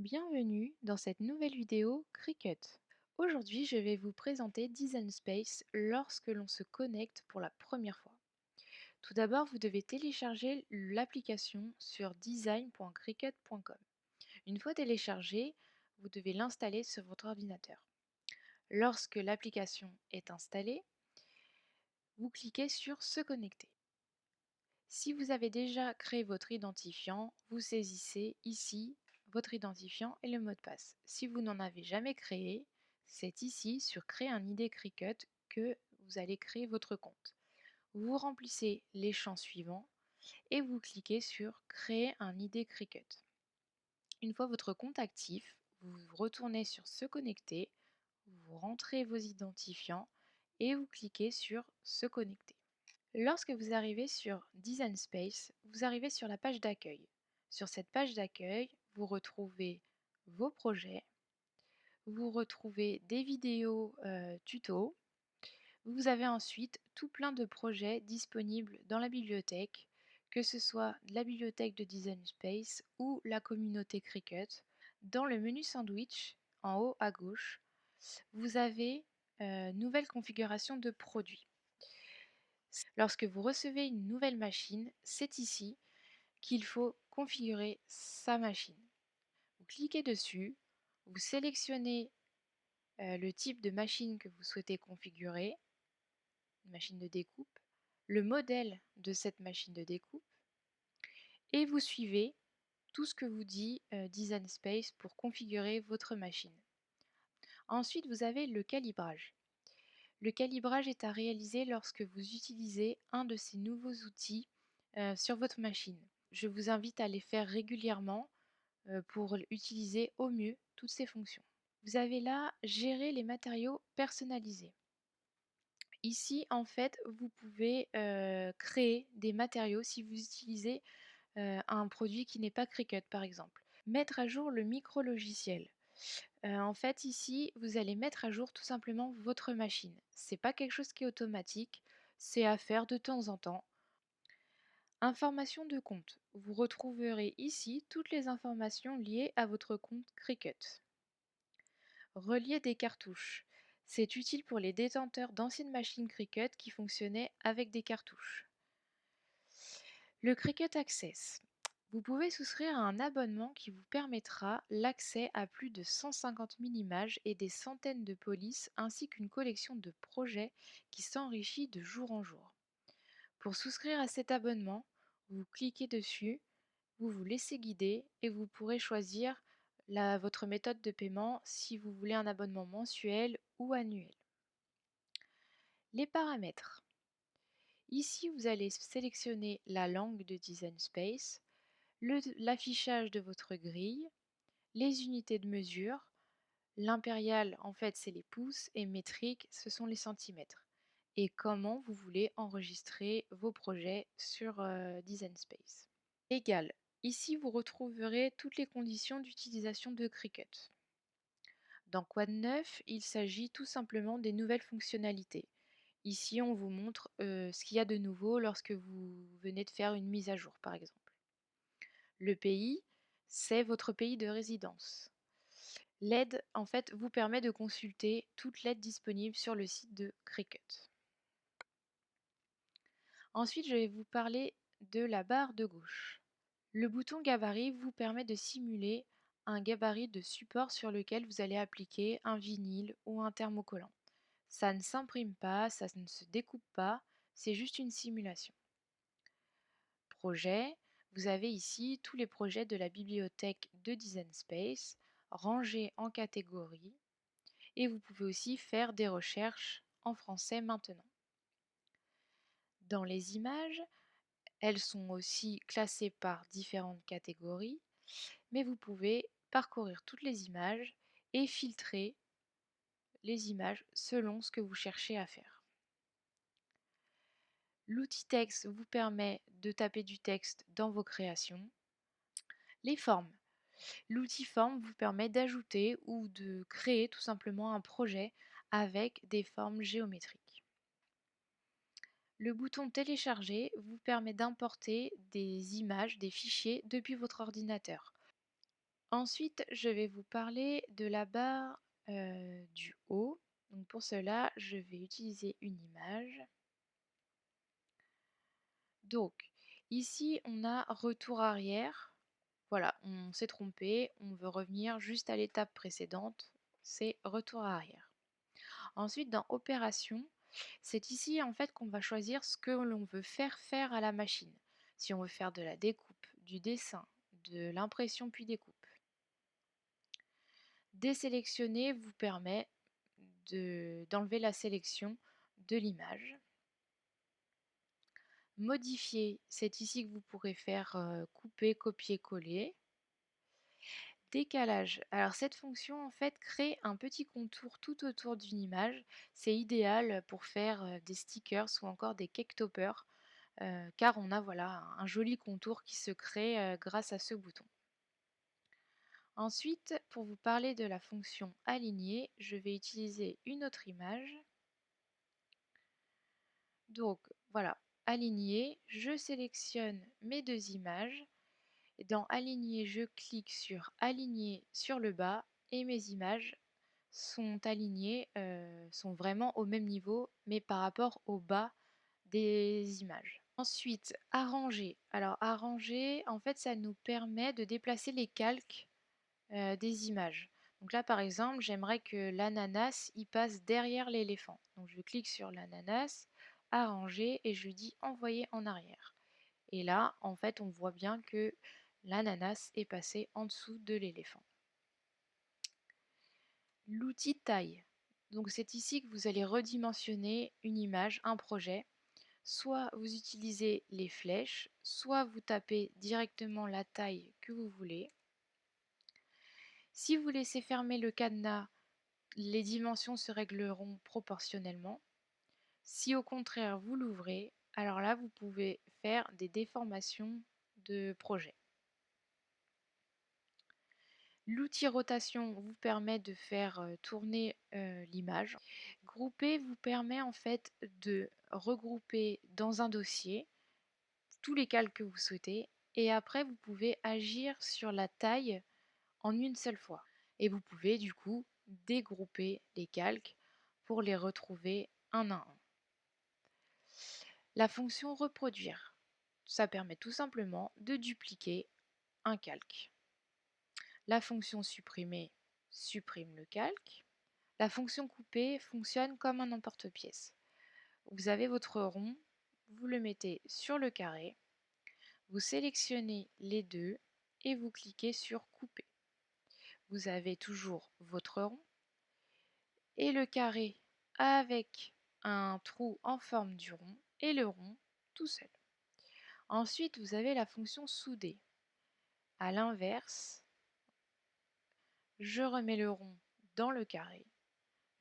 Bienvenue dans cette nouvelle vidéo Cricut. Aujourd'hui, je vais vous présenter Design Space lorsque l'on se connecte pour la première fois. Tout d'abord, vous devez télécharger l'application sur design.cricut.com. Une fois téléchargée, vous devez l'installer sur votre ordinateur. Lorsque l'application est installée, vous cliquez sur Se connecter. Si vous avez déjà créé votre identifiant, vous saisissez ici votre identifiant et le mot de passe. Si vous n'en avez jamais créé, c'est ici sur Créer un ID Cricut que vous allez créer votre compte. Vous remplissez les champs suivants et vous cliquez sur Créer un ID Cricut. Une fois votre compte actif, vous retournez sur Se connecter, vous rentrez vos identifiants et vous cliquez sur Se connecter. Lorsque vous arrivez sur Design Space, vous arrivez sur la page d'accueil. Sur cette page d'accueil, vous retrouvez vos projets, vous retrouvez des vidéos tutos. Vous avez ensuite tout plein de projets disponibles dans la bibliothèque, que ce soit la bibliothèque de Design Space ou la communauté Cricut. Dans le menu sandwich, en haut à gauche, vous avez nouvelle configuration de produits. Lorsque vous recevez une nouvelle machine, c'est ici qu'il faut configurer sa machine. Vous cliquez dessus, vous sélectionnez le type de machine que vous souhaitez configurer, une machine de découpe, le modèle de cette machine de découpe, et vous suivez tout ce que vous dit Design Space pour configurer votre machine. Ensuite, vous avez le calibrage. Le calibrage est à réaliser lorsque vous utilisez un de ces nouveaux outils sur votre machine. Je vous invite à les faire régulièrement pour utiliser au mieux toutes ces fonctions. Vous avez là Gérer les matériaux personnalisés. Ici, en fait, vous pouvez créer des matériaux si vous utilisez un produit qui n'est pas Cricut, par exemple. Mettre à jour le micro-logiciel. En fait, ici, vous allez mettre à jour tout simplement votre machine. C'est pas quelque chose qui est automatique, c'est à faire de temps en temps. Informations de compte. Vous retrouverez ici toutes les informations liées à votre compte Cricut. Relier des cartouches. C'est utile pour les détenteurs d'anciennes machines Cricut qui fonctionnaient avec des cartouches. Le Cricut Access. Vous pouvez souscrire à un abonnement qui vous permettra l'accès à plus de 150 000 images et des centaines de polices ainsi qu'une collection de projets qui s'enrichit de jour en jour. Pour souscrire à cet abonnement, vous cliquez dessus, vous vous laissez guider et vous pourrez choisir votre méthode de paiement si vous voulez un abonnement mensuel ou annuel. Les paramètres. Ici, vous allez sélectionner la langue de Design Space, l'affichage de votre grille, les unités de mesure. L'impérial, en fait, c'est les pouces et métrique, ce sont les centimètres. Et comment vous voulez enregistrer vos projets sur Design Space. Égal. Ici, vous retrouverez toutes les conditions d'utilisation de Cricut. Dans Quad 9, il s'agit tout simplement des nouvelles fonctionnalités. Ici, on vous montre ce qu'il y a de nouveau lorsque vous venez de faire une mise à jour, par exemple. Le pays, c'est votre pays de résidence. L'aide, en fait, vous permet de consulter toute l'aide disponible sur le site de Cricut. Ensuite, je vais vous parler de la barre de gauche. Le bouton gabarit vous permet de simuler un gabarit de support sur lequel vous allez appliquer un vinyle ou un thermocollant. Ça ne s'imprime pas, ça ne se découpe pas, c'est juste une simulation. Projet, vous avez ici tous les projets de la bibliothèque de Design Space rangés en catégories et vous pouvez aussi faire des recherches en français maintenant. Dans les images, elles sont aussi classées par différentes catégories, mais vous pouvez parcourir toutes les images et filtrer les images selon ce que vous cherchez à faire. L'outil texte vous permet de taper du texte dans vos créations. Les formes. L'outil forme vous permet d'ajouter ou de créer tout simplement un projet avec des formes géométriques. Le bouton télécharger vous permet d'importer des images, des fichiers depuis votre ordinateur. Ensuite, je vais vous parler de la barre du haut. Donc pour cela, je vais utiliser une image. Donc ici, on a retour arrière. Voilà, on s'est trompé, on veut revenir juste à l'étape précédente, c'est retour arrière. Ensuite, dans opération, c'est ici en fait qu'on va choisir ce que l'on veut faire à la machine. Si on veut faire de la découpe, du dessin, de l'impression puis découpe. Désélectionner vous permet d'enlever la sélection de l'image. Modifier, c'est ici que vous pourrez faire couper, copier, coller. Décalage. Alors cette fonction en fait crée un petit contour tout autour d'une image. C'est idéal pour faire des stickers ou encore des cake toppers car on a voilà un joli contour qui se crée grâce à ce bouton. Ensuite, pour vous parler de la fonction aligner, je vais utiliser une autre image. Donc voilà, aligner, je sélectionne mes deux images. Et dans aligner, je clique sur aligner sur le bas et mes images sont alignées, sont vraiment au même niveau, mais par rapport au bas des images. Ensuite, arranger. Alors arranger, en fait, ça nous permet de déplacer les calques des images. Donc là, par exemple, j'aimerais que l'ananas y passe derrière l'éléphant. Donc je clique sur l'ananas, arranger, et je dis envoyer en arrière. Et là, en fait, on voit bien que l'ananas est passé en dessous de l'éléphant. L'outil taille. Donc c'est ici que vous allez redimensionner une image, un projet. Soit vous utilisez les flèches, soit vous tapez directement la taille que vous voulez. Si vous laissez fermer le cadenas, les dimensions se régleront proportionnellement. Si au contraire vous l'ouvrez, alors là vous pouvez faire des déformations de projet. L'outil rotation vous permet de faire tourner l'image. Grouper vous permet en fait de regrouper dans un dossier tous les calques que vous souhaitez et après vous pouvez agir sur la taille en une seule fois. Et vous pouvez du coup dégrouper les calques pour les retrouver un à un. La fonction reproduire, ça permet tout simplement de dupliquer un calque. La fonction supprimer supprime le calque. La fonction couper fonctionne comme un emporte-pièce. Vous avez votre rond, vous le mettez sur le carré, vous sélectionnez les deux et vous cliquez sur couper. Vous avez toujours votre rond et le carré avec un trou en forme du rond et le rond tout seul. Ensuite, vous avez la fonction souder. À l'inverse, je remets le rond dans le carré,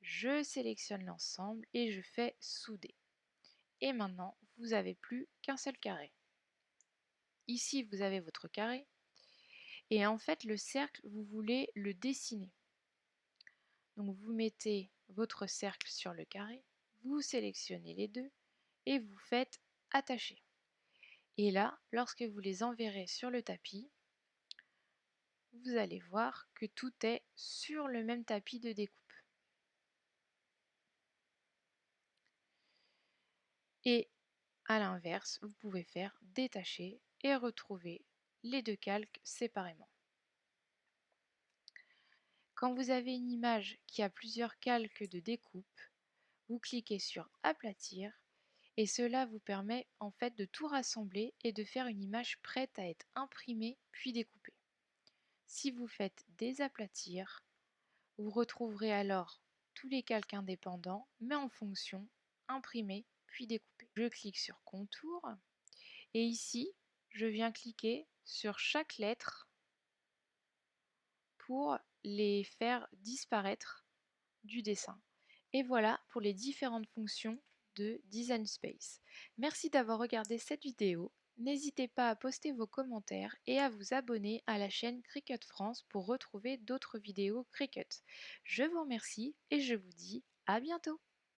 je sélectionne l'ensemble et je fais souder. Et maintenant, vous n'avez plus qu'un seul carré. Ici, vous avez votre carré. Et en fait, le cercle, vous voulez le dessiner. Donc, vous mettez votre cercle sur le carré, vous sélectionnez les deux et vous faites attacher. Et là, lorsque vous les enverrez sur le tapis, vous allez voir que tout est sur le même tapis de découpe. Et à l'inverse, vous pouvez faire détacher et retrouver les deux calques séparément. Quand vous avez une image qui a plusieurs calques de découpe, vous cliquez sur aplatir et cela vous permet en fait de tout rassembler et de faire une image prête à être imprimée puis découpée. Si vous faites désaplatir, vous retrouverez alors tous les calques indépendants mais en fonction, imprimés puis découpés. Je clique sur contour et ici je viens cliquer sur chaque lettre pour les faire disparaître du dessin. Et voilà pour les différentes fonctions de Design Space. Merci d'avoir regardé cette vidéo. N'hésitez pas à poster vos commentaires et à vous abonner à la chaîne Cricut France pour retrouver d'autres vidéos Cricut. Je vous remercie et je vous dis à bientôt.